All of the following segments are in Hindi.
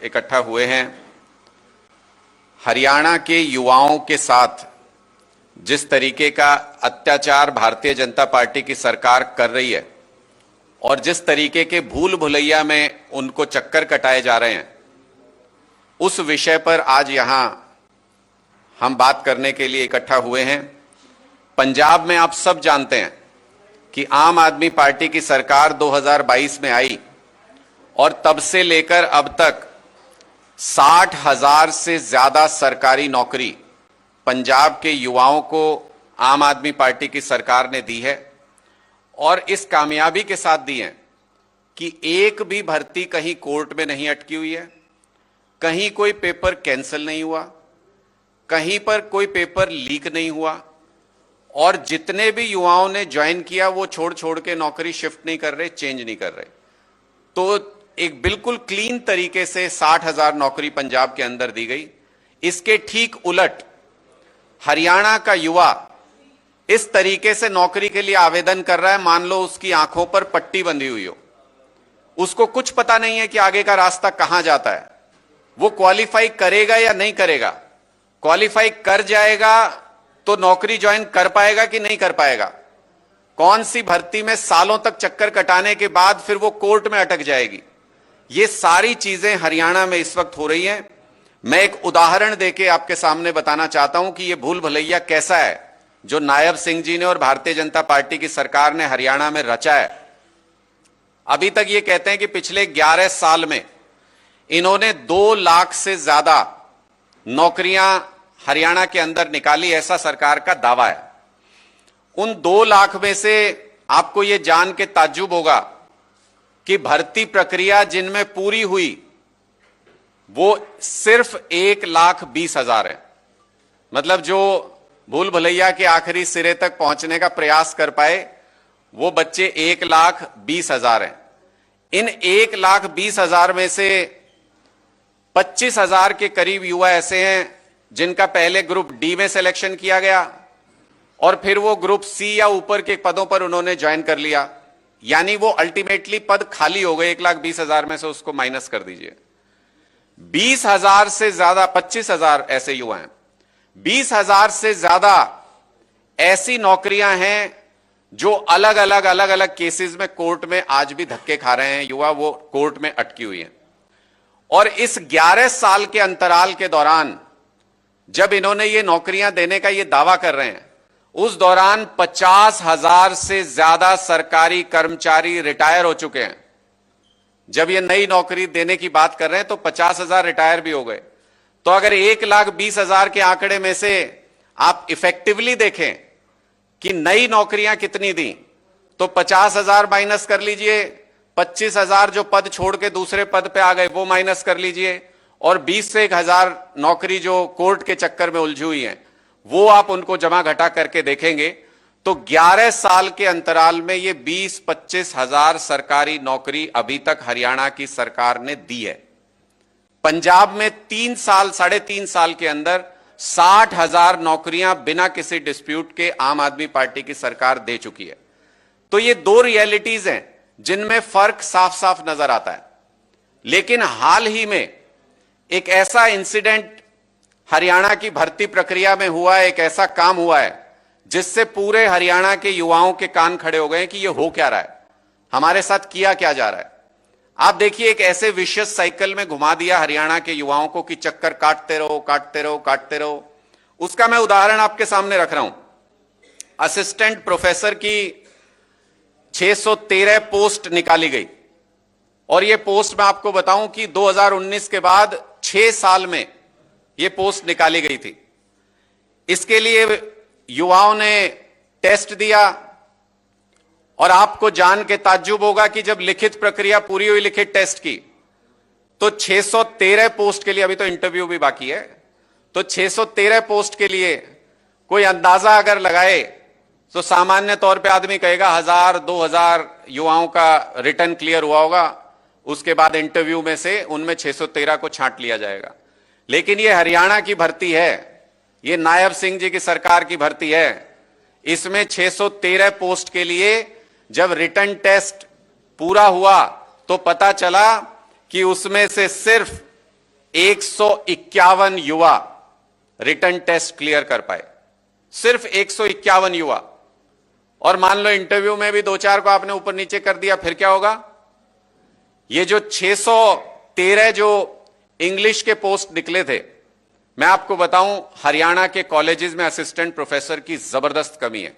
इकट्ठा हुए हैं, हरियाणा के युवाओं के साथ जिस तरीके का अत्याचार भारतीय जनता पार्टी की सरकार कर रही है और जिस तरीके के भूल भुलैया में उनको चक्कर कटाए जा रहे हैं, उस विषय पर आज यहां हम बात करने के लिए इकट्ठा हुए हैं। पंजाब में आप सब जानते हैं कि आम आदमी पार्टी की सरकार 2022 में आई और तब से लेकर अब तक 60,000 से ज्यादा सरकारी नौकरी पंजाब के युवाओं को आम आदमी पार्टी की सरकार ने दी है और इस कामयाबी के साथ दी है कि एक भी भर्ती कहीं कोर्ट में नहीं अटकी हुई है, कहीं कोई पेपर कैंसिल नहीं हुआ, कहीं पर कोई पेपर लीक नहीं हुआ और जितने भी युवाओं ने ज्वाइन किया वो छोड़ छोड़ के नौकरी शिफ्ट नहीं कर रहे, चेंज नहीं कर रहे। तो एक बिल्कुल क्लीन तरीके से 60,000 नौकरी पंजाब के अंदर दी गई। इसके ठीक उलट हरियाणा का युवा इस तरीके से नौकरी के लिए आवेदन कर रहा है, मान लो उसकी आंखों पर पट्टी बंधी हुई हो, उसको कुछ पता नहीं है कि आगे का रास्ता कहां जाता है, वो क्वालिफाई करेगा या नहीं करेगा, क्वालिफाई कर जाएगा तो नौकरी ज्वाइन कर पाएगा कि नहीं कर पाएगा, कौन सी भर्ती में सालों तक चक्कर कटाने के बाद फिर वो कोर्ट में अटक जाएगी। ये सारी चीजें हरियाणा में इस वक्त हो रही हैं। मैं एक उदाहरण देके आपके सामने बताना चाहता हूं कि ये भूल भुलैया कैसा है जो नायब सिंह जी ने और भारतीय जनता पार्टी की सरकार ने हरियाणा में रचा है। अभी तक ये कहते हैं कि पिछले 11 साल में इन्होंने 2 लाख से ज्यादा नौकरियां हरियाणा के अंदर निकाली, ऐसा सरकार का दावा है। उन 2 लाख में से आपको यह जान के ताज्जुब होगा कि भर्ती प्रक्रिया जिनमें पूरी हुई वो सिर्फ 1,20,000 है। मतलब जो भूल भुलैया के आखिरी सिरे तक पहुंचने का प्रयास कर पाए वो बच्चे 1,20,000 हैं। इन 1,20,000 में से 25,000 के करीब युवा ऐसे हैं जिनका पहले ग्रुप डी में सिलेक्शन किया गया और फिर वो ग्रुप सी या ऊपर के पदों पर उन्होंने ज्वाइन कर लिया, यानी वो अल्टीमेटली पद खाली हो गए। 1,20,000 में से उसको माइनस कर दीजिए। 20,000 से ज्यादा, 25,000 ऐसे युवा हैं। 20,000 से ज्यादा ऐसी नौकरियां हैं जो अलग अलग केसेस में कोर्ट में आज भी धक्के खा रहे हैं युवा, वो कोर्ट में अटकी हुई हैं। और इस 11 साल के अंतराल के दौरान जब इन्होंने ये नौकरियां देने का ये दावा कर रहे हैं, उस दौरान 50,000 से ज्यादा सरकारी कर्मचारी रिटायर हो चुके हैं। जब ये नई नौकरी देने की बात कर रहे हैं तो 50,000 रिटायर भी हो गए। तो अगर 1,20,000 के आंकड़े में से आप इफेक्टिवली देखें कि नई नौकरियां कितनी दी तो 50,000 माइनस कर लीजिए, 25,000 जो पद छोड़ के दूसरे पद पे आ गए वो माइनस कर लीजिए और 20 से 1,000 नौकरी जो कोर्ट के चक्कर में उलझी हुई है वो आप उनको जमा घटा करके देखेंगे तो 11 साल के अंतराल में ये 20-25,000 सरकारी नौकरी अभी तक हरियाणा की सरकार ने दी है। पंजाब में 3 साल, 3.5 साल के अंदर 60,000 नौकरियां बिना किसी डिस्प्यूट के आम आदमी पार्टी की सरकार दे चुकी है। तो ये 2 रियलिटीज हैं जिनमें फर्क साफ साफ नजर आता है। लेकिन हाल ही में एक ऐसा इंसिडेंट हरियाणा की भर्ती प्रक्रिया में हुआ है, एक ऐसा काम हुआ है जिससे पूरे हरियाणा के युवाओं के कान खड़े हो गए कि ये हो क्या रहा है, हमारे साथ किया क्या जा रहा है। आप देखिए, एक ऐसे विशियस साइकिल में घुमा दिया हरियाणा के युवाओं को कि चक्कर काटते रहो काटते रहो काटते रहो। उसका मैं उदाहरण आपके सामने रख रहा हूं। असिस्टेंट प्रोफेसर की 613 पोस्ट निकाली गई और यह पोस्ट मैं आपको बताऊं कि 2019 के बाद 6 साल में यह पोस्ट निकाली गई थी। इसके लिए युवाओं ने टेस्ट दिया और आपको जान के ताज्जुब होगा कि जब लिखित प्रक्रिया पूरी हुई, लिखित टेस्ट की, तो 613 पोस्ट के लिए, अभी तो इंटरव्यू भी बाकी है, तो 613 पोस्ट के लिए कोई अंदाजा अगर लगाए तो सामान्य तौर पे आदमी कहेगा 1,000-2,000 युवाओं का रिटर्न क्लियर हुआ होगा। उसके बाद इंटरव्यू में से उनमें 613 को छांट लिया जाएगा। लेकिन ये हरियाणा की भर्ती है, ये नायब सिंह जी की सरकार की भर्ती है। इसमें 613 पोस्ट के लिए जब रिटर्न टेस्ट पूरा हुआ तो पता चला कि उसमें से सिर्फ 151 युवा रिटर्न टेस्ट क्लियर कर पाए, सिर्फ 151 युवा। और मान लो इंटरव्यू में भी दो चार को आपने ऊपर नीचे कर दिया, फिर क्या होगा? ये जो 613 जो इंग्लिश के पोस्ट निकले थे, मैं आपको बताऊं हरियाणा के कॉलेजेस में असिस्टेंट प्रोफेसर की जबरदस्त कमी है।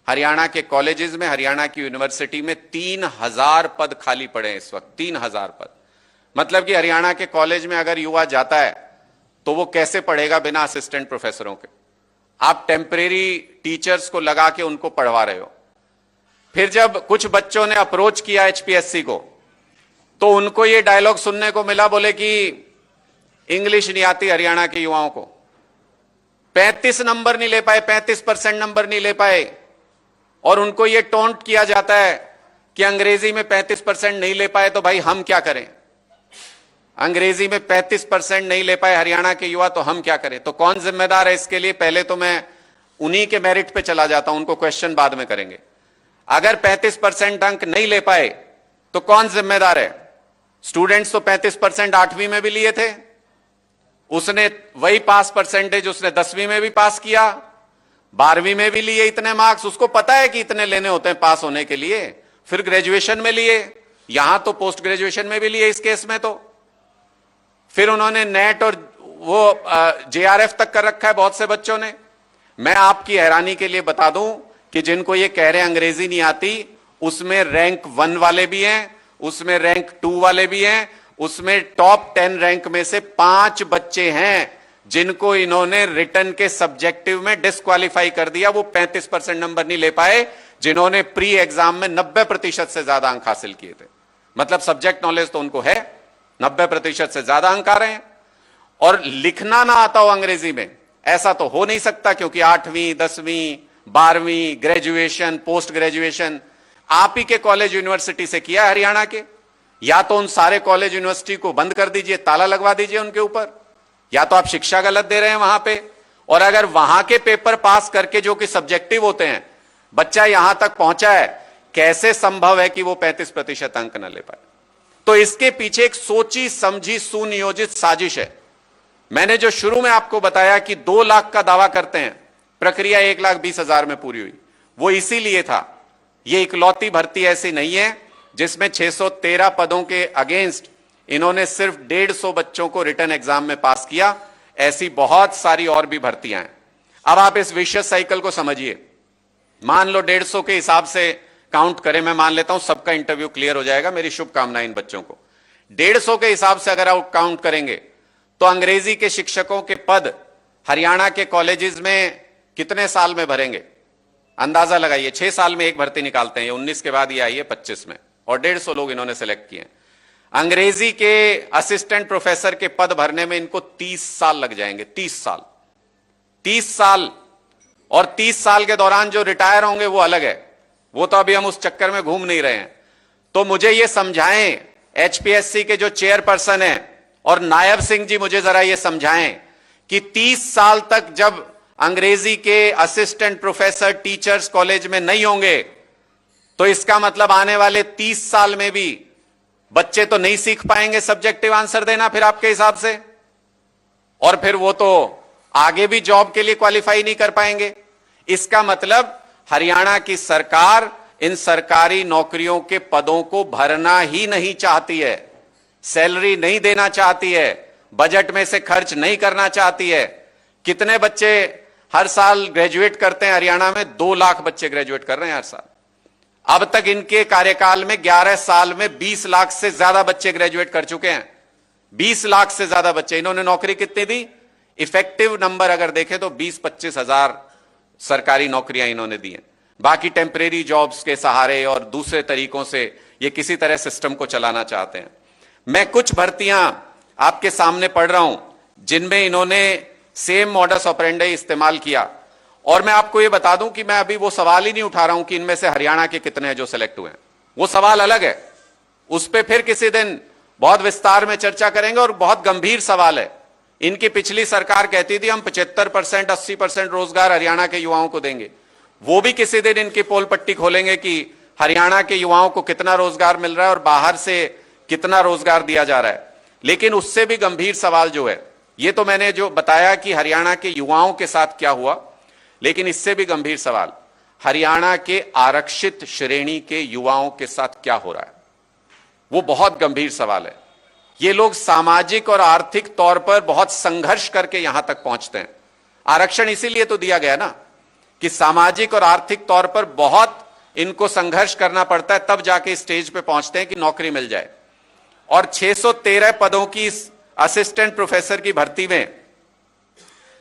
हरियाणा के कॉलेजेस में, हरियाणा की यूनिवर्सिटी में 3000 पद खाली पड़े हैं इस वक्त, 3000 पद। मतलब कि हरियाणा के कॉलेज में अगर युवा जाता है तो वो कैसे पढ़ेगा बिना असिस्टेंट प्रोफेसरों के? आप टेम्परेरी टीचर्स को लगा के उनको पढ़वा रहे हो। फिर जब कुछ बच्चों ने अप्रोच किया एचपीएससी को, तो उनको ये डायलॉग सुनने को मिला, बोले कि इंग्लिश नहीं आती हरियाणा के युवाओं को। 35 नंबर नहीं ले पाए, 35% नंबर नहीं ले पाए, और उनको ये टोंट किया जाता है कि अंग्रेजी में 35% नहीं ले पाए तो भाई हम क्या करें? अंग्रेजी में 35% नहीं ले पाए हरियाणा के युवा, तो हम क्या करें? तो कौन जिम्मेदार है इसके लिए? पहले तो मैं उन्हीं के मेरिट पे चला जाता हूं, उनको क्वेश्चन बाद में करेंगे। अगर 35% अंक नहीं ले पाए तो कौन जिम्मेदार है? स्टूडेंट्स तो 35% 8वीं में भी लिए थे, उसने वही पास परसेंटेज उसने 10वीं में भी पास किया, 12वीं में भी लिए इतने मार्क्स, उसको पता है कि इतने लेने होते हैं पास होने के लिए। फिर ग्रेजुएशन में लिए, यहां तो पोस्ट ग्रेजुएशन में भी लिए इस केस में। तो फिर उन्होंने नेट और वो जेआरएफ तक कर रखा है बहुत से बच्चों ने। मैं आपकी हैरानी के लिए बता दूं कि जिनको ये कह रहे हैं अंग्रेजी नहीं आती, उसमें रैंक 1 वाले भी हैं, उसमें रैंक 2 वाले भी हैं, उसमें टॉप 10 रैंक में से 5 बच्चे हैं जिनको इन्होंने रिटर्न के सब्जेक्टिव में डिस्क्वालीफाई कर दिया। वो 35% नंबर नहीं ले पाए जिन्होंने प्री एग्जाम में 90% से ज्यादा अंक हासिल किए थे। मतलब सब्जेक्ट नॉलेज तो उनको है, 90% से ज्यादा अंक आ रहे हैं। और लिखना ना आता हो अंग्रेजी में, ऐसा तो हो नहीं सकता, क्योंकि 8वीं 10वीं 12वीं ग्रेजुएशन पोस्ट ग्रेजुएशन आप ही के कॉलेज यूनिवर्सिटी से किया हरियाणा के। या तो उन सारे कॉलेज यूनिवर्सिटी को बंद कर दीजिए, ताला लगवा दीजिए उनके ऊपर, या तो आप शिक्षा गलत दे रहे हैं वहां पे। और अगर वहां के पेपर पास करके जो कि सब्जेक्टिव होते हैं, बच्चा यहां तक पहुंचा है, कैसे संभव है कि वो 35% अंक न ले पाए? तो इसके पीछे एक सोची समझी सुनियोजित साजिश है। मैंने जो शुरू में आपको बताया कि 2 लाख का दावा करते हैं, प्रक्रिया 1,20,000 में पूरी हुई, वो इसीलिए था। ये इकलौती भर्ती ऐसी नहीं है जिसमें 613 पदों के अगेंस्ट इन्होंने सिर्फ 150 बच्चों को रिटर्न एग्जाम में पास किया। ऐसी बहुत सारी और भी भर्तियां हैं। अब आप इस विशेष साइकिल को समझिए। मान लो 150 के हिसाब से काउंट करें, मैं मान लेता हूं सबका इंटरव्यू क्लियर हो जाएगा, मेरी शुभकामनाएं इन बच्चों को। 150 के हिसाब से अगर आप काउंट करेंगे तो अंग्रेजी के शिक्षकों के पद हरियाणा के कॉलेजेस में कितने साल में भरेंगे? अंदाजा लगाइए। 6 साल में एक भर्ती निकालते हैं, 19 के बाद ये आई है 25 में, और 150 लोग इन्होंने सेलेक्ट किए। अंग्रेजी के असिस्टेंट प्रोफेसर के पद भरने में इनको 30 साल लग जाएंगे। 30 साल, 30 साल। और 30 साल के दौरान जो रिटायर होंगे वो अलग है, वो तो अभी हम उस चक्कर में घूम नहीं रहे हैं। तो मुझे ये समझाएं, एचपीएससी के जो चेयरपर्सन हैं, और नायब सिंह जी मुझे जरा ये समझाएं कि 30 साल तक जब अंग्रेजी के असिस्टेंट प्रोफेसर टीचर्स कॉलेज में नहीं होंगे, तो इसका मतलब आने वाले 30 साल में भी बच्चे तो नहीं सीख पाएंगे सब्जेक्टिव आंसर देना फिर आपके हिसाब से, और फिर वो तो आगे भी जॉब के लिए क्वालिफाई नहीं कर पाएंगे। इसका मतलब हरियाणा की सरकार इन सरकारी नौकरियों के पदों को भरना ही नहीं चाहती है, सैलरी नहीं देना चाहती है, बजट में से खर्च नहीं करना चाहती है। कितने बच्चे हर साल ग्रेजुएट करते हैं हरियाणा में? 2 लाख बच्चे ग्रेजुएट कर रहे हैं हर साल। अब तक इनके कार्यकाल में 11 साल में 20 लाख से ज्यादा बच्चे ग्रेजुएट कर चुके हैं। 20 लाख से ज्यादा बच्चे। इन्होंने नौकरी कितनी दी? इफेक्टिव नंबर अगर देखें तो 20-25 हजार सरकारी नौकरियां इन्होंने दी हैं। बाकी टेम्परेरी जॉब्स के सहारे और दूसरे तरीकों से ये किसी तरह सिस्टम को चलाना चाहते हैं। मैं कुछ भर्तियां आपके सामने पढ़ रहा हूं जिनमें इन्होंने सेम मॉडस ऑपरेंडी इस्तेमाल किया। और मैं आपको यह बता दूं कि मैं अभी वो सवाल ही नहीं उठा रहा हूं कि इनमें से हरियाणा के कितने हैं जो सिलेक्ट हुए हैं, वो सवाल अलग है, उस पर फिर किसी दिन बहुत विस्तार में चर्चा करेंगे। और बहुत गंभीर सवाल है। इनकी पिछली सरकार कहती थी हम 75% 80% रोजगार हरियाणा के युवाओं को देंगे। वो भी किसी दिन इनकी पोल पट्टी खोलेंगे कि हरियाणा के युवाओं को कितना रोजगार मिल रहा है और बाहर से कितना रोजगार दिया जा रहा है। लेकिन उससे भी गंभीर सवाल जो है, ये तो मैंने जो बताया कि हरियाणा के युवाओं के साथ क्या हुआ, लेकिन इससे भी गंभीर सवाल हरियाणा के आरक्षित श्रेणी के युवाओं के साथ क्या हो रहा है, वो बहुत गंभीर सवाल है। ये लोग सामाजिक और आर्थिक तौर पर बहुत संघर्ष करके यहां तक पहुंचते हैं। आरक्षण इसीलिए तो दिया गया ना कि सामाजिक और आर्थिक तौर पर बहुत इनको संघर्ष करना पड़ता है, तब जाके स्टेज पे पहुंचते हैं कि नौकरी मिल जाए। और 613 पदों की असिस्टेंट प्रोफेसर की भर्ती में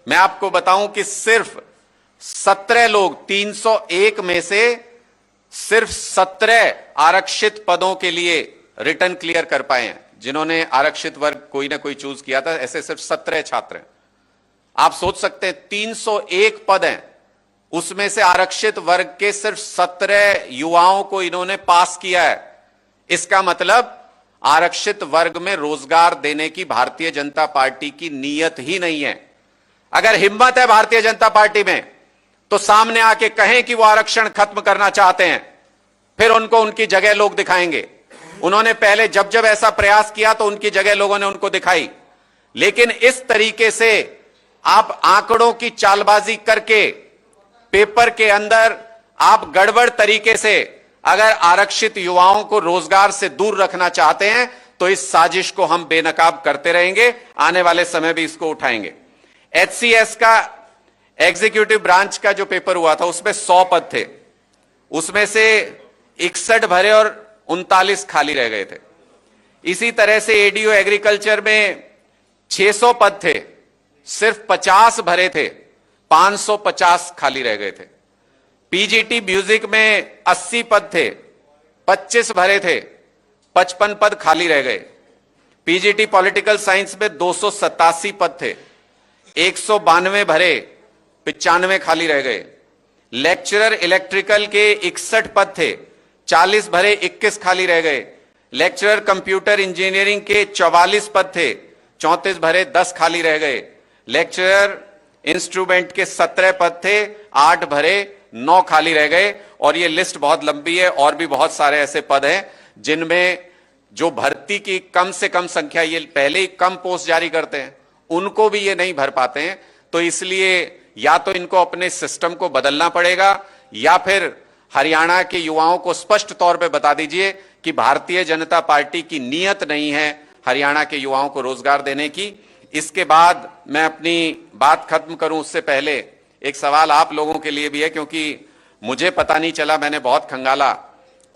मैं आपको बताऊं कि सिर्फ 17 लोग 301 में से सिर्फ 17 आरक्षित पदों के लिए रिटर्न क्लियर कर पाए हैं। जिन्होंने आरक्षित वर्ग कोई ना कोई चूज किया था, ऐसे सिर्फ 17 छात्र हैं। आप सोच सकते हैं 301 पद हैं, उसमें से आरक्षित वर्ग के सिर्फ 17 युवाओं को इन्होंने पास किया है। इसका मतलब आरक्षित वर्ग में रोजगार देने की भारतीय जनता पार्टी की नीयत ही नहीं है। अगर हिम्मत है भारतीय जनता पार्टी में तो सामने आके कहें कि वो आरक्षण खत्म करना चाहते हैं, फिर उनको उनकी जगह लोग दिखाएंगे। उन्होंने पहले जब जब ऐसा प्रयास किया तो उनकी जगह लोगों ने उनको दिखाई, लेकिन इस तरीके से आप आंकड़ों की चालबाजी करके पेपर के अंदर आप गड़बड़ तरीके से अगर आरक्षित युवाओं को रोजगार से दूर रखना चाहते हैं तो इस साजिश को हम बेनकाब करते रहेंगे, आने वाले समय भी इसको उठाएंगे। एचसीएस का एग्जीक्यूटिव ब्रांच का जो पेपर हुआ था उसमें 100 पद थे, उसमें से 61 भरे और 39 खाली रह गए थे। इसी तरह से एडीओ एग्रीकल्चर में 600 पद थे, सिर्फ 50 भरे थे, 550 खाली रह गए थे। पीजीटी म्यूजिक में 80 पद थे, 25 भरे थे, 55 पद खाली रह गए। पीजीटी पॉलिटिकल साइंस में 287 पद थे, 192 भरे, 95 खाली रह गए। लेक्चरर इलेक्ट्रिकल के 61 पद थे, 40 भरे, 21 खाली रह गए। लेक्चरर कंप्यूटर इंजीनियरिंग के 44 पद थे, 34 भरे, 10 खाली रह गए। लेक्चरर इंस्ट्रूमेंट के 17 पद थे, 8 भरे, 9 खाली रह गए। और ये लिस्ट बहुत लंबी है, और भी बहुत सारे ऐसे पद हैं जिनमें जो भर्ती की कम से कम संख्या, ये पहले ही कम पोस्ट जारी करते हैं, उनको भी ये नहीं भर पाते हैं। तो इसलिए या तो इनको अपने सिस्टम को बदलना पड़ेगा, या फिर हरियाणा के युवाओं को स्पष्ट तौर पे बता दीजिए कि भारतीय जनता पार्टी की नीयत नहीं है हरियाणा के युवाओं को रोजगार देने की। इसके बाद मैं अपनी बात खत्म करूं उससे पहले एक सवाल आप लोगों के लिए भी है, क्योंकि मुझे पता नहीं चला, मैंने बहुत खंगाला।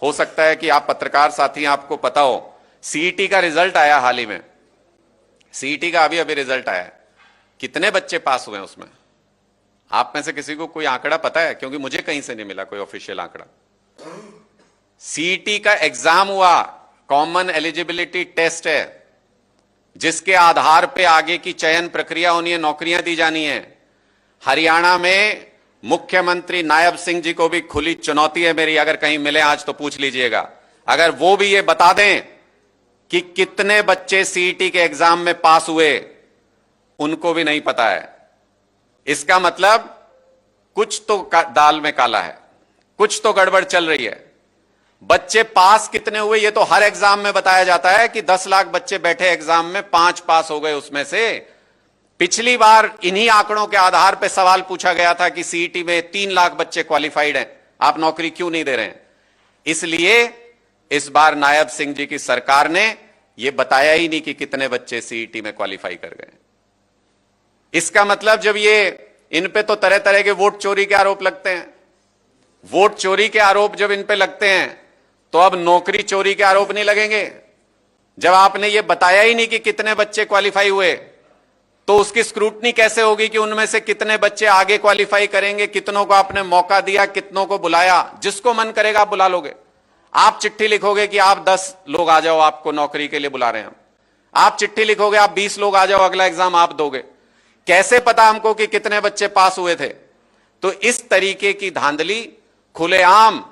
हो सकता है कि आप पत्रकार साथी आपको पता हो, सीईटी का रिजल्ट आया हाल ही में, सीईटी का अभी रिजल्ट आया है। कितने बच्चे पास हुए हैं उसमें? आप में से किसी को कोई आंकड़ा पता है? क्योंकि मुझे कहीं से नहीं मिला कोई ऑफिशियल आंकड़ा। सीईटी का एग्जाम हुआ, कॉमन एलिजिबिलिटी टेस्ट है, जिसके आधार पे आगे की चयन प्रक्रिया होनी है, नौकरियां दी जानी है। हरियाणा में मुख्यमंत्री नायब सिंह जी को भी खुली चुनौती है मेरी, अगर कहीं मिले आज तो पूछ लीजिएगा। अगर वो भी ये बता दें कि कितने बच्चे सीईटी के एग्जाम में पास हुए, उनको भी नहीं पता है। इसका मतलब कुछ तो दाल में काला है, कुछ तो गड़बड़ चल रही है। बच्चे पास कितने हुए ये तो हर एग्जाम में बताया जाता है कि 10 लाख बच्चे बैठे एग्जाम में, 5 पास हो गए उसमें से। पिछली बार इन्हीं आंकड़ों के आधार पर सवाल पूछा गया था कि सीईटी में 3 लाख बच्चे क्वालिफाइड हैं, आप नौकरी क्यों नहीं दे रहे हैं? इसलिए इस बार नायब सिंह जी की सरकार ने यह बताया ही नहीं कि कितने बच्चे सीईटी में क्वालिफाई कर गए। इसका मतलब जब ये इन पे तो तरह तरह के वोट चोरी के आरोप लगते हैं, वोट चोरी के आरोप जब इन पे लगते हैं तो अब नौकरी चोरी के आरोप नहीं लगेंगे। जब आपने ये बताया ही नहीं कि कितने बच्चे क्वालिफाई हुए, तो उसकी स्क्रूटनी कैसे होगी कि उनमें से कितने बच्चे आगे क्वालिफाई करेंगे? कितनों को आपने मौका दिया, कितनों को बुलाया? जिसको मन करेगा आप बुला लोगे। आप चिट्ठी लिखोगे कि आप 10 लोग आ जाओ, आपको नौकरी के लिए बुला रहे हैं हम। आप चिट्ठी लिखोगे आप 20 लोग आ जाओ, अगला एग्जाम आप दोगे। कैसे पता हमको कि कितने बच्चे पास हुए थे? तो इस तरीके की धांधली खुलेआम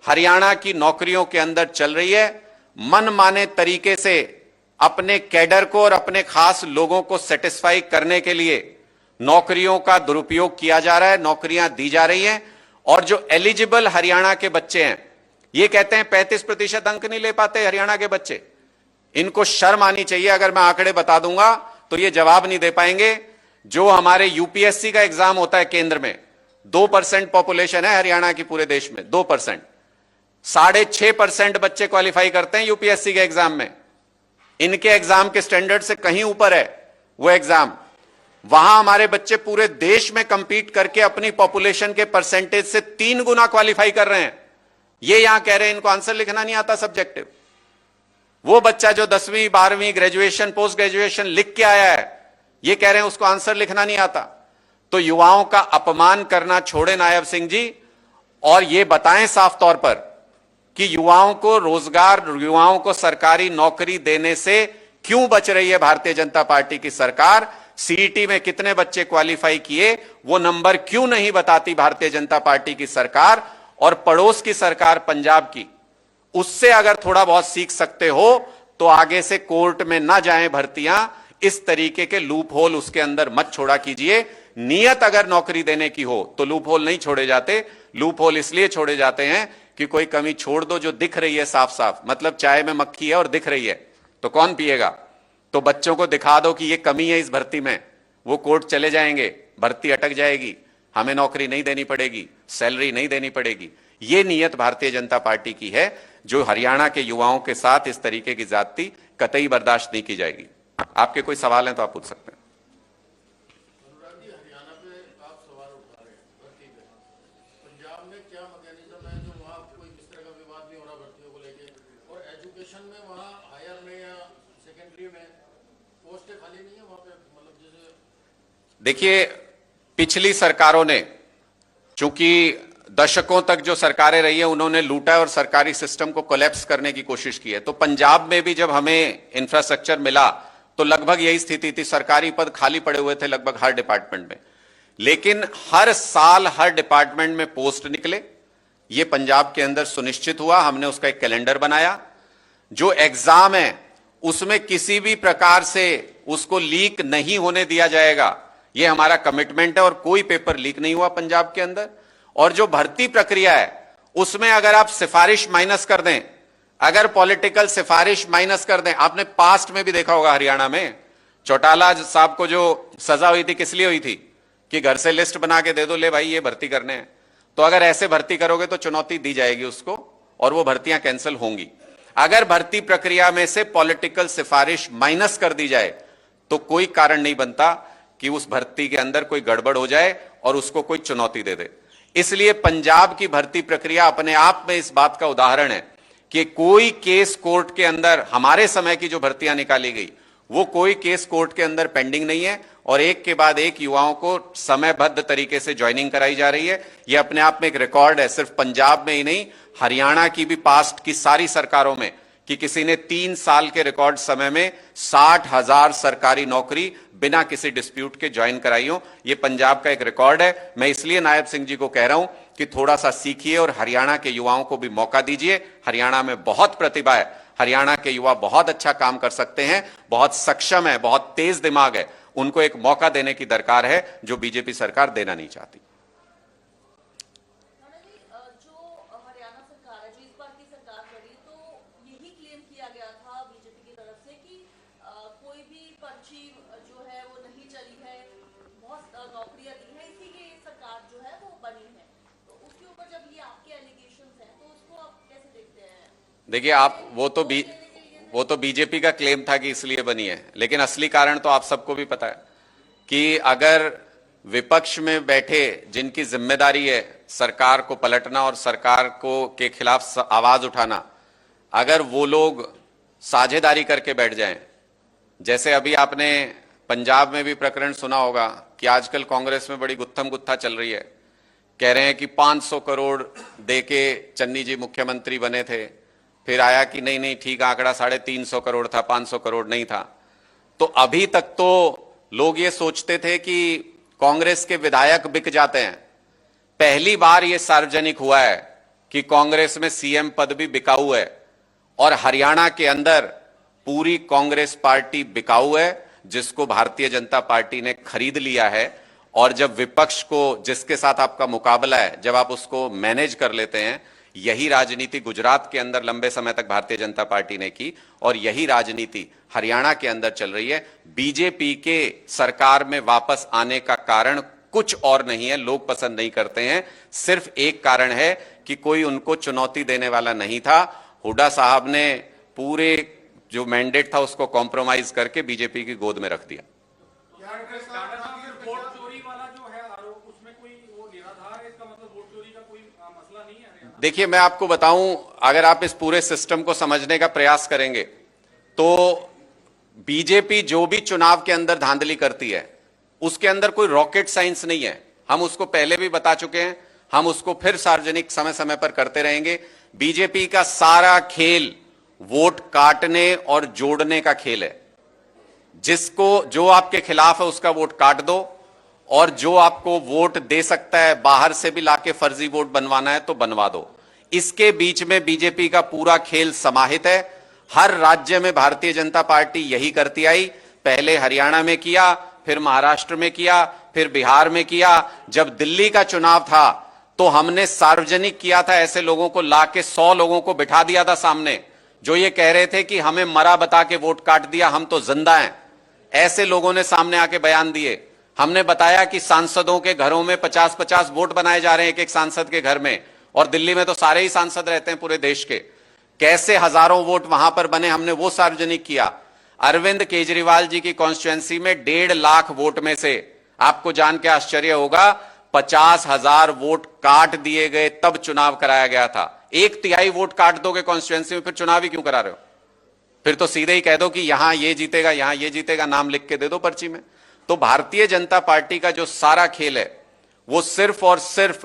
हरियाणा की नौकरियों के अंदर चल रही है। मनमाने तरीके से अपने कैडर को और अपने खास लोगों को सेटिस्फाई करने के लिए नौकरियों का दुरुपयोग किया जा रहा है, नौकरियां दी जा रही हैं। और जो एलिजिबल हरियाणा के बच्चे हैं, ये कहते हैं 35% अंक नहीं ले पाते हरियाणा के बच्चे। इनको शर्म आनी चाहिए। अगर मैं आंकड़े बता दूंगा तो ये जवाब नहीं दे पाएंगे। जो हमारे यूपीएससी का एग्जाम होता है केंद्र में, 2% पॉपुलेशन है हरियाणा की पूरे देश में, 2%। 6.5% बच्चे क्वालिफाई करते हैं यूपीएससी के एग्जाम में। इनके एग्जाम के स्टैंडर्ड से कहीं ऊपर है वो एग्जाम। वहां हमारे बच्चे पूरे देश में कंपीट करके अपनी पॉपुलेशन के परसेंटेज से 3 गुना क्वालिफाई कर रहे हैं। ये यहां कह रहे हैं इनको आंसर लिखना नहीं आता सब्जेक्टिव। वो बच्चा जो 10वीं 12वीं ग्रेजुएशन पोस्ट ग्रेजुएशन लिख के आया है, ये कह रहे हैं उसको आंसर लिखना नहीं आता। तो युवाओं का अपमान करना छोड़े नायब सिंह जी, और ये बताएं साफ तौर पर कि युवाओं को रोजगार, युवाओं को सरकारी नौकरी देने से क्यों बच रही है भारतीय जनता पार्टी की सरकार। सीईटी में कितने बच्चे क्वालिफाई किए वो नंबर क्यों नहीं बताती भारतीय जनता पार्टी की सरकार। और पड़ोस की सरकार पंजाब की, उससे अगर थोड़ा बहुत सीख सकते हो तो आगे से कोर्ट में ना जाएं भर्तियां। इस तरीके के लूप होल उसके अंदर मत छोड़ा कीजिए। नियत अगर नौकरी देने की हो तो लूप होल नहीं छोड़े जाते। लूप होल इसलिए छोड़े जाते हैं कि कोई कमी छोड़ दो जो दिख रही है साफ साफ। मतलब चाय में मक्खी है और दिख रही है तो कौन पिएगा। तो बच्चों को दिखा दो कि ये कमी है इस भर्ती में, वो कोर्ट चले जाएंगे, भर्ती अटक जाएगी, हमें नौकरी नहीं देनी पड़ेगी, सैलरी नहीं देनी पड़ेगी। ये नियत भारतीय जनता पार्टी की है, जो हरियाणा के युवाओं के साथ इस तरीके की ज्यादती कतई बर्दाश्त नहीं की जाएगी। आपके कोई सवाल हैं तो आप पूछ सकते हैं। हरियाणा पे आप सवाल उठा रहे हैं भर्ती पे, पंजाब में क्या मैकेनिज्म है जो वहाँ कोई इस तरह का विवाद नहीं हो रहा भर्तियों को लेके, और एजुकेशन में वहाँ हायर में या सेकेंडरी में पोस्टें खाली नहीं है वहाँ पे, मतलब जैसे देखिए पिछली सरकारों ने, चूंकि दशकों तक जो सरकारें रही है उन्होंने लूटा और सरकारी सिस्टम को कोलैप्स करने की कोशिश की है। तो पंजाब में भी जब हमें इंफ्रास्ट्रक्चर मिला तो लगभग यही स्थिति थी, सरकारी पद खाली पड़े हुए थे लगभग हर डिपार्टमेंट में। लेकिन हर साल हर डिपार्टमेंट में पोस्ट निकले, ये पंजाब के अंदर सुनिश्चित हुआ। हमने उसका एक कैलेंडर बनाया। जो एग्जाम है उसमें किसी भी प्रकार से उसको लीक नहीं होने दिया जाएगा, यह हमारा कमिटमेंट है। और कोई पेपर लीक नहीं हुआ पंजाब के अंदर। और जो भर्ती प्रक्रिया है उसमें अगर आप सिफारिश माइनस कर दें, अगर पॉलिटिकल सिफारिश माइनस कर दें, आपने पास्ट में भी देखा होगा हरियाणा में चौटाला साहब को जो सजा हुई थी किस लिए हुई थी कि घर से लिस्ट बना के दे दो, ले भाई ये भर्ती करने हैं। तो अगर ऐसे भर्ती करोगे तो चुनौती दी जाएगी उसको और वो भर्तियां कैंसिल होंगी। अगर भर्ती प्रक्रिया में से पॉलिटिकल सिफारिश माइनस कर दी जाए तो कोई कारण नहीं बनता कि उस भर्ती के अंदर कोई गड़बड़ हो जाए और उसको कोई चुनौती दे दे। इसलिए पंजाब की भर्ती प्रक्रिया अपने आप में इस बात का उदाहरण है कि कोई केस कोर्ट के अंदर, हमारे समय की जो भर्तियां निकाली गई वो कोई केस कोर्ट के अंदर पेंडिंग नहीं है और एक के बाद एक युवाओं को समयबद्ध तरीके से ज्वाइनिंग कराई जा रही है। यह अपने आप में एक रिकॉर्ड है, सिर्फ पंजाब में ही नहीं, हरियाणा की भी पास्ट की सारी सरकारों में, कि किसी ने 3 साल के रिकॉर्ड समय में 60,000 सरकारी नौकरी बिना किसी डिस्प्यूट के ज्वाइन कराई हो। यह पंजाब का एक रिकॉर्ड है। मैं इसलिए नायब सिंह जी को कह रहा हूं कि थोड़ा सा सीखिए और हरियाणा के युवाओं को भी मौका दीजिए। हरियाणा में बहुत प्रतिभा है, हरियाणा के युवा बहुत अच्छा काम कर सकते हैं, बहुत सक्षम है, बहुत तेज दिमाग है। उनको एक मौका देने की दरकार है जो बीजेपी सरकार देना नहीं चाहती। देखिए आप वो तो बीजेपी का क्लेम था कि इसलिए बनी है, लेकिन असली कारण तो आप सबको भी पता है कि अगर विपक्ष में बैठे जिनकी जिम्मेदारी है सरकार को पलटना और सरकार को के खिलाफ आवाज उठाना, अगर वो लोग साझेदारी करके बैठ जाएं, जैसे अभी आपने पंजाब में भी प्रकरण सुना होगा कि आजकल कांग्रेस में बड़ी गुत्थम गुत्था चल रही है। कह रहे हैं कि 500 करोड़ देके चन्नी जी मुख्यमंत्री बने थे, फिर आया कि नहीं नहीं ठीक आंकड़ा 350 करोड़ था, 500 करोड़ नहीं था। तो अभी तक तो लोग ये सोचते थे कि कांग्रेस के विधायक बिक जाते हैं। पहली बार ये सार्वजनिक हुआ है कि कांग्रेस में सीएम पद भी बिकाऊ है और हरियाणा के अंदर पूरी कांग्रेस पार्टी बिकाऊ है, जिसको भारतीय जनता पार्टी ने खरीद लिया है। और जब विपक्ष को, जिसके साथ आपका मुकाबला है, जब आप उसको मैनेज कर लेते हैं, यही राजनीति गुजरात के अंदर लंबे समय तक भारतीय जनता पार्टी ने की और यही राजनीति हरियाणा के अंदर चल रही है। बीजेपी के सरकार में वापस आने का कारण कुछ और नहीं है, लोग पसंद नहीं करते हैं, सिर्फ एक कारण है कि कोई उनको चुनौती देने वाला नहीं था। हुड्डा साहब ने पूरे जो मैंडेट था उसको कॉम्प्रोमाइज करके बीजेपी की गोद में रख दिया। वोट चोरी वाला जो है आरोप, उसमें कोई वो निराधार है, इसका मतलब वोट चोरी का कोई मसला नहीं है हरियाणा? देखिए, मैं आपको बताऊं, अगर आप इस पूरे सिस्टम को समझने का प्रयास करेंगे तो बीजेपी जो भी चुनाव के अंदर धांधली करती है उसके अंदर कोई रॉकेट साइंस नहीं है। हम उसको पहले भी बता चुके हैं, हम उसको फिर सार्वजनिक समय समय पर करते रहेंगे। बीजेपी का सारा खेल वोट काटने और जोड़ने का खेल है। जिसको जो आपके खिलाफ है उसका वोट काट दो और जो आपको वोट दे सकता है, बाहर से भी लाके फर्जी वोट बनवाना है तो बनवा दो। इसके बीच में बीजेपी का पूरा खेल समाहित है। हर राज्य में भारतीय जनता पार्टी यही करती आई। पहले हरियाणा में किया, फिर महाराष्ट्र में किया, फिर बिहार में किया। जब दिल्ली का चुनाव था तो हमने सार्वजनिक किया था, ऐसे लोगों को लाके 100 लोगों को बिठा दिया था सामने, जो ये कह रहे थे कि हमें मरा बता के वोट काट दिया, हम तो जिंदा हैं। ऐसे लोगों ने सामने आके बयान दिए। हमने बताया कि सांसदों के घरों में 50-50 वोट बनाए जा रहे हैं एक एक सांसद के घर में, और दिल्ली में तो सारे ही सांसद रहते हैं पूरे देश के। कैसे हजारों वोट वहां पर बने, हमने वो सार्वजनिक किया। अरविंद केजरीवाल जी की कॉन्स्टिट्यूएंसी में 1.5 लाख वोट में से आपको जान के आश्चर्य होगा 50,000 वोट काट दिए गए, तब चुनाव कराया गया था। 1/3 वोट काट दोगे कॉन्स्टिट्यूएंसी में, फिर चुनाव ही क्यों करा रहे हो? फिर तो सीधे ही कह दो कि यहां ये जीतेगा, यहां ये जीतेगा, नाम लिख के दे दो पर्ची में। तो भारतीय जनता पार्टी का जो सारा खेल है वो सिर्फ और सिर्फ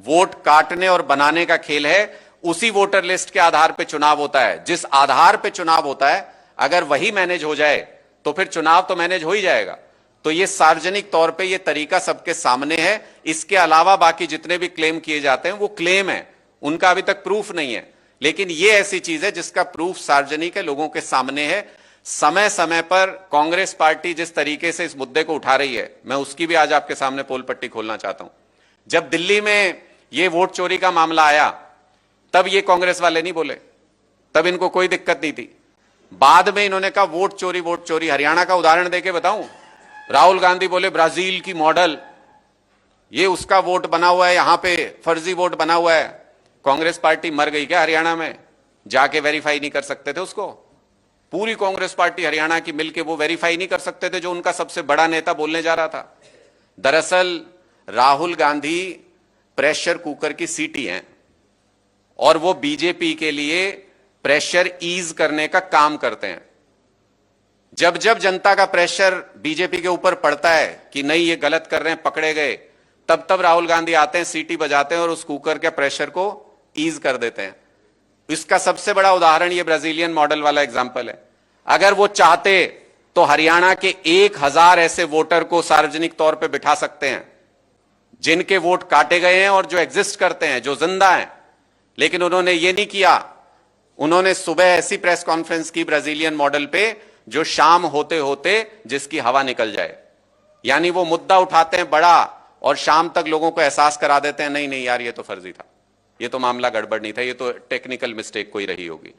वोट काटने और बनाने का खेल है। उसी वोटर लिस्ट के आधार पे चुनाव होता है। जिस आधार पे चुनाव होता है, अगर वही मैनेज हो जाए तो फिर चुनाव तो मैनेज हो ही जाएगा। तो ये सार्वजनिक तौर पे ये तरीका सबके सामने है। इसके अलावा बाकी जितने भी क्लेम किए जाते हैं वो क्लेम है, उनका अभी तक प्रूफ नहीं है। लेकिन ये ऐसी चीज है जिसका प्रूफ सार्वजनिक है, लोगों के सामने है। समय समय पर कांग्रेस पार्टी जिस तरीके से इस मुद्दे को उठा रही है, मैं उसकी भी आज आपके सामने पोल पट्टी खोलना चाहता हूं। जब दिल्ली में ये वोट चोरी का मामला आया तब ये कांग्रेस वाले नहीं बोले, तब इनको कोई दिक्कत नहीं थी। बाद में इन्होंने कहा वोट चोरी वोट चोरी। हरियाणा का उदाहरण देके बताऊं, राहुल गांधी बोले ब्राजील की मॉडल, ये उसका वोट बना हुआ है, यहां पे फर्जी वोट बना हुआ है। कांग्रेस पार्टी मर गई क्या हरियाणा में? जाके वेरीफाई नहीं कर सकते थे उसको? पूरी कांग्रेस पार्टी हरियाणा की मिलके वो वेरीफाई नहीं कर सकते थे जो उनका सबसे बड़ा नेता बोलने जा रहा था। दरअसल राहुल गांधी प्रेशर कुकर की सीटी हैं और वो बीजेपी के लिए प्रेशर ईज करने का काम करते हैं। जब जब जनता का प्रेशर बीजेपी के ऊपर पड़ता है कि नहीं ये गलत कर रहे हैं, पकड़े गए, तब तब राहुल गांधी आते हैं, सीटी बजाते हैं और उस कुकर के प्रेशर को ईज कर देते हैं। इसका सबसे बड़ा उदाहरण ये ब्राजीलियन मॉडल वाला एग्जाम्पल है। अगर वो चाहते तो हरियाणा के 1000 ऐसे वोटर को सार्वजनिक तौर पे बिठा सकते हैं जिनके वोट काटे गए हैं और जो एग्जिस्ट करते हैं, जो जिंदा हैं। लेकिन उन्होंने ये नहीं किया। उन्होंने सुबह ऐसी प्रेस कॉन्फ्रेंस की ब्राजीलियन मॉडल पे जो शाम होते होते जिसकी हवा निकल जाए। यानी वो मुद्दा उठाते हैं बड़ा और शाम तक लोगों को एहसास करा देते हैं नहीं नहीं यार ये तो फर्जी था, ये तो मामला गड़बड़ नहीं था, ये तो टेक्निकल मिस्टेक कोई रही होगी।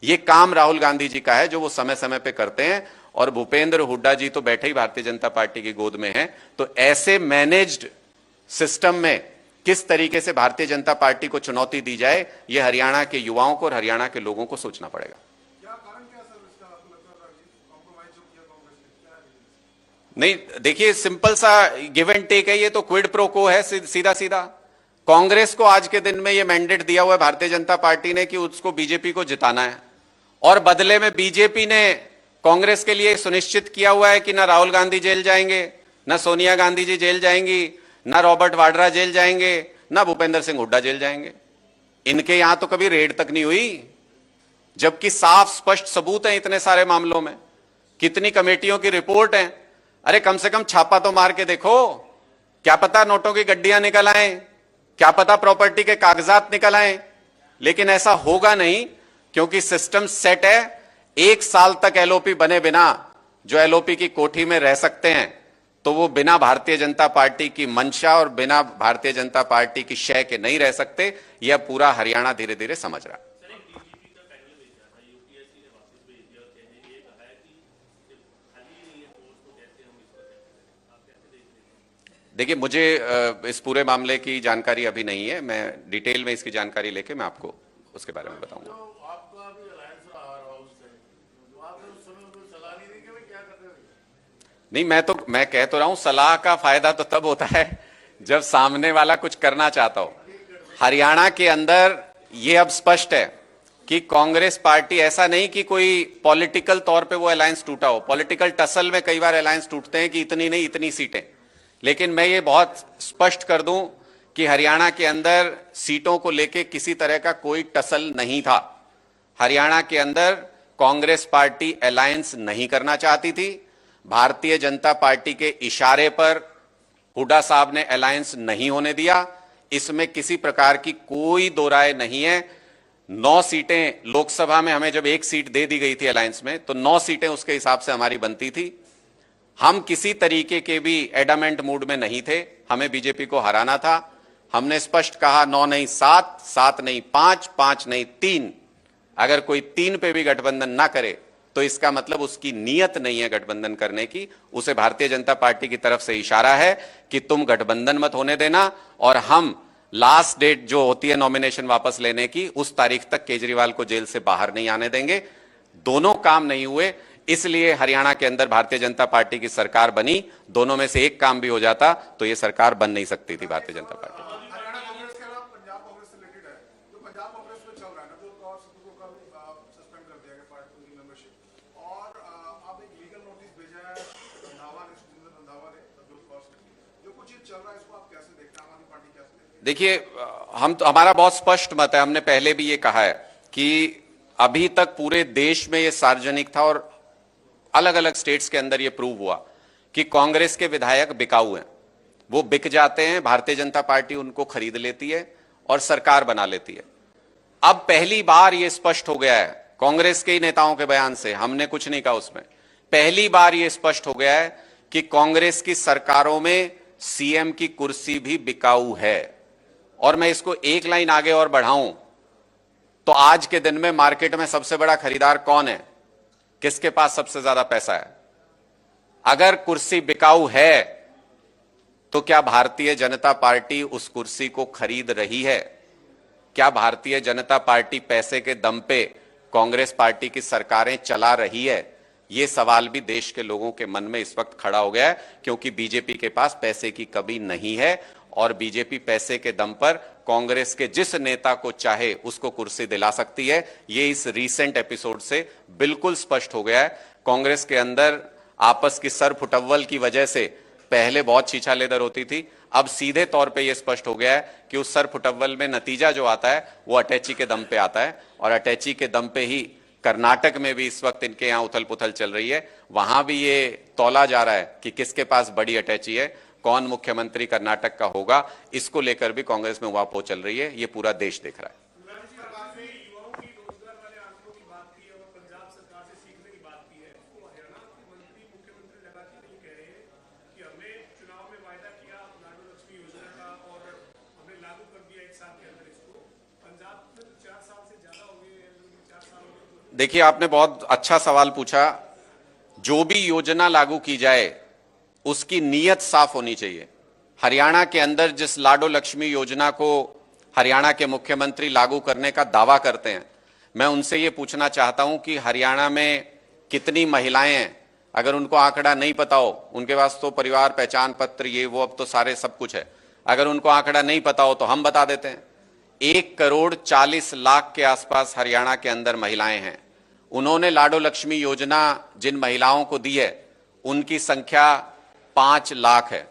ये काम राहुल गांधी जी का है जो वो समय समय पे करते हैं। और भूपेंद्र हुड्डा जी तो बैठे ही भारतीय जनता पार्टी की गोद में हैं। तो ऐसे मैनेज्ड सिस्टम में किस तरीके से भारतीय जनता पार्टी को चुनौती दी जाए, ये हरियाणा के युवाओं को और हरियाणा के लोगों को सोचना पड़ेगा। नहीं, देखिए सिंपल सा गिव एंड टेक है, ये तो क्विड प्रो को है सीधा सीधा। कांग्रेस को आज के दिन में ये मैंडेट दिया हुआ है भारतीय जनता पार्टी ने कि उसको बीजेपी को जिताना है, और बदले में बीजेपी ने कांग्रेस के लिए सुनिश्चित किया हुआ है कि ना राहुल गांधी जेल जाएंगे, ना सोनिया गांधी जी जेल जाएंगी, ना रॉबर्ट वाड्रा जेल जाएंगे, ना भूपेंद्र सिंह हुड्डा जेल जाएंगे। इनके यहां तो कभी रेड तक नहीं हुई, जबकि साफ स्पष्ट सबूत है इतने सारे मामलों में। कितनी कमेटियों की रिपोर्ट है। अरे कम से कम छापा तो मार के देखो, क्या पता नोटों की गड्डियां निकल आए, क्या पता प्रॉपर्टी के कागजात निकल आए। लेकिन ऐसा होगा नहीं, क्योंकि सिस्टम सेट है। 1 साल तक एलओपी बने बिना जो एलओपी की कोठी में रह सकते हैं, तो वो बिना भारतीय जनता पार्टी की मंशा और बिना भारतीय जनता पार्टी की शय के नहीं रह सकते। यह पूरा हरियाणा धीरे धीरे समझ रहा है। देखिए, मुझे इस पूरे मामले की जानकारी अभी नहीं है। मैं डिटेल में इसकी जानकारी लेके मैं आपको उसके बारे में बताऊंगा। तो आपका भी अलायंस रहा राहुल से, तो आपने उस समय कोई सलाह नहीं दी कि भाई क्या करते हो? नहीं, मैं कह तो रहा हूं, सलाह का फायदा तो तब होता है जब सामने वाला कुछ करना चाहता हो। हरियाणा के अंदर यह अब स्पष्ट है कि कांग्रेस पार्टी, ऐसा नहीं कि कोई पॉलिटिकल तौर पे वो अलायंस टूटा हो। पॉलिटिकल टसल में कई बार अलायंस टूटते हैं कि इतनी नहीं इतनी सीटें, लेकिन मैं ये बहुत स्पष्ट कर दूं कि हरियाणा के अंदर सीटों को लेके किसी तरह का कोई टसल नहीं था। हरियाणा के अंदर कांग्रेस पार्टी अलायंस नहीं करना चाहती थी। भारतीय जनता पार्टी के इशारे पर हुड्डा साहब ने अलायंस नहीं होने दिया। इसमें किसी प्रकार की कोई दो राय नहीं है। 9 सीटें लोकसभा में हमें जब 1 सीट दे दी गई थी अलायंस में, तो 9 सीटें उसके हिसाब से हमारी बनती थी। हम किसी तरीके के भी एडामेंट मूड में नहीं थे। हमें बीजेपी को हराना था। हमने स्पष्ट कहा 9 नहीं 7, 7 नहीं 5, 5 नहीं 3। अगर कोई 3 पे भी गठबंधन ना करे तो इसका मतलब उसकी नीयत नहीं है गठबंधन करने की। उसे भारतीय जनता पार्टी की तरफ से इशारा है कि तुम गठबंधन मत होने देना, और हम लास्ट डेट जो होती है नॉमिनेशन वापस लेने की, उस तारीख तक केजरीवाल को जेल से बाहर नहीं आने देंगे। दोनों काम नहीं हुए, इसलिए हरियाणा के अंदर भारतीय जनता पार्टी की सरकार बनी। दोनों में से एक काम भी हो जाता तो यह सरकार बन नहीं सकती थी भारतीय जनता पार्टी। हरियाणा कांग्रेस के अलावा पंजाब कांग्रेस से रिलेटेड है, जो पंजाब कांग्रेस में चल रहा है ना, जो और सदस्यों का सस्पेंड कर दिया गया पार्टी की मेंबरशिप, और अब एक लीगल नोटिस भेजा है रंधावा ने, सुरेंद्र रंधावा ने, जो कुछ ये चल रहा है, इसको आप कैसे देखते हैं? आम आदमी पार्टी कैसे देखते हैं? देखिए, हमारा बहुत स्पष्ट मत है। हमने पहले भी ये कहा है कि अभी तक पूरे देश में ये सार्वजनिक था और अलग अलग स्टेट्स के अंदर ये प्रूव हुआ कि कांग्रेस के विधायक बिकाऊ हैं। वो बिक जाते हैं, भारतीय जनता पार्टी उनको खरीद लेती है और सरकार बना लेती है। अब पहली बार ये स्पष्ट हो गया है कांग्रेस के ही नेताओं के बयान से, हमने कुछ नहीं कहा उसमें, पहली बार ये स्पष्ट हो गया है कि कांग्रेस की सरकारों में सीएम की कुर्सी भी बिकाऊ है। और मैं इसको एक लाइन आगे और बढ़ाऊं तो आज के दिन में मार्केट में सबसे बड़ा खरीदार कौन है? किसके पास सबसे ज्यादा पैसा है? अगर कुर्सी बिकाऊ है तो क्या भारतीय जनता पार्टी उस कुर्सी को खरीद रही है? क्या भारतीय जनता पार्टी पैसे के दम पे कांग्रेस पार्टी की सरकारें चला रही है? यह सवाल भी देश के लोगों के मन में इस वक्त खड़ा हो गया है, क्योंकि बीजेपी के पास पैसे की कमी नहीं है और बीजेपी पैसे के दम पर कांग्रेस के जिस नेता को चाहे उसको कुर्सी दिला सकती है। ये इस रीसेंट एपिसोड से बिल्कुल स्पष्ट हो गया है। कांग्रेस के अंदर आपस की सर फुटव्वल की वजह से पहले बहुत छीछा लेदर होती थी, अब सीधे तौर पे यह स्पष्ट हो गया है कि उस सर फुटव्वल में नतीजा जो आता है वो अटैची के दम पे आता है, और अटैची के दम पे ही कर्नाटक में भी इस वक्त इनके यहां उथल पुथल चल रही है। वहां भी ये तौला जा रहा है कि किसके पास बड़ी अटैची है, कौन मुख्यमंत्री कर्नाटक का होगा। इसको लेकर भी कांग्रेस में उहापोह चल रही है, ये पूरा देश देख रहा है। देखिए, आपने बहुत अच्छा सवाल पूछा। जो भी योजना लागू की जाए उसकी नीयत साफ होनी चाहिए। हरियाणा के अंदर जिस लाडो लक्ष्मी योजना को हरियाणा के मुख्यमंत्री लागू करने का दावा करते हैं, मैं उनसे ये पूछना चाहता हूं कि हरियाणा में कितनी महिलाएं हैं। अगर उनको आंकड़ा नहीं पता हो, उनके पास तो परिवार पहचान पत्र ये वो अब तो सारे सब कुछ है, अगर उनको आंकड़ा नहीं पता हो तो हम बता देते हैं। 1,40,00,000 के आसपास हरियाणा के अंदर महिलाएं हैं। उन्होंने लाडो लक्ष्मी योजना जिन महिलाओं को दी है उनकी संख्या 5 लाख है।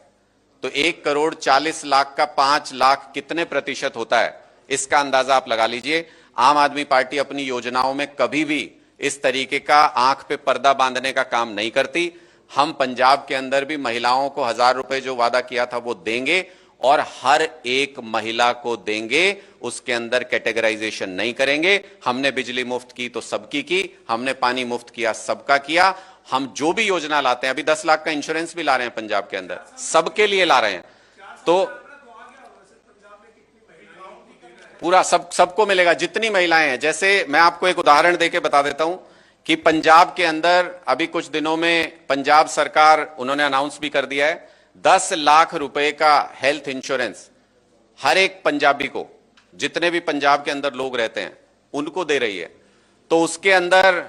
तो 1,40,00,000 का 5 लाख कितने प्रतिशत होता है, इसका अंदाजा आप लगा लीजिए। आम आदमी पार्टी अपनी योजनाओं में कभी भी इस तरीके का आंख पे पर्दा बांधने का काम नहीं करती। हम पंजाब के अंदर भी महिलाओं को 1,000 रुपए जो वादा किया था वो देंगे। और हर एक महिला को देंगे, उसके अंदर कैटेगराइजेशन नहीं करेंगे। हमने बिजली मुफ्त की तो सबकी की, हमने पानी मुफ्त किया सबका किया। हम जो भी योजना लाते हैं, अभी 10 लाख का इंश्योरेंस भी ला रहे हैं पंजाब के अंदर, सबके लिए ला रहे हैं। तो पूरा सबको मिलेगा, जितनी महिलाएं हैं। जैसे मैं आपको एक उदाहरण देके बता देता हूं कि पंजाब के अंदर अभी कुछ दिनों में पंजाब सरकार, उन्होंने अनाउंस भी कर दिया है, 10 लाख रुपए का हेल्थ इंश्योरेंस हर एक पंजाबी को, जितने भी पंजाब के अंदर लोग रहते हैं उनको दे रही है। तो उसके अंदर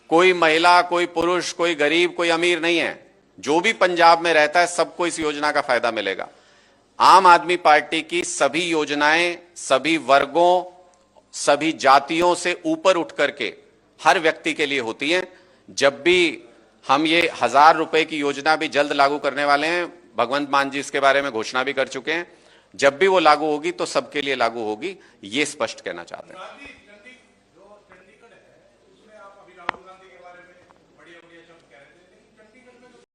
कोई महिला, कोई पुरुष, कोई गरीब, कोई अमीर नहीं है। जो भी पंजाब में रहता है सबको इस योजना का फायदा मिलेगा। आम आदमी पार्टी की सभी योजनाएं सभी वर्गों, सभी जातियों से ऊपर उठ करके हर व्यक्ति के लिए होती हैं। जब भी हम ये 1000 रुपए की योजना भी जल्द लागू करने वाले हैं, भगवंत मान जी इसके बारे में घोषणा भी कर चुके हैं, जब भी वो लागू होगी तो सबके लिए लागू होगी, ये स्पष्ट कहना चाहते हैं।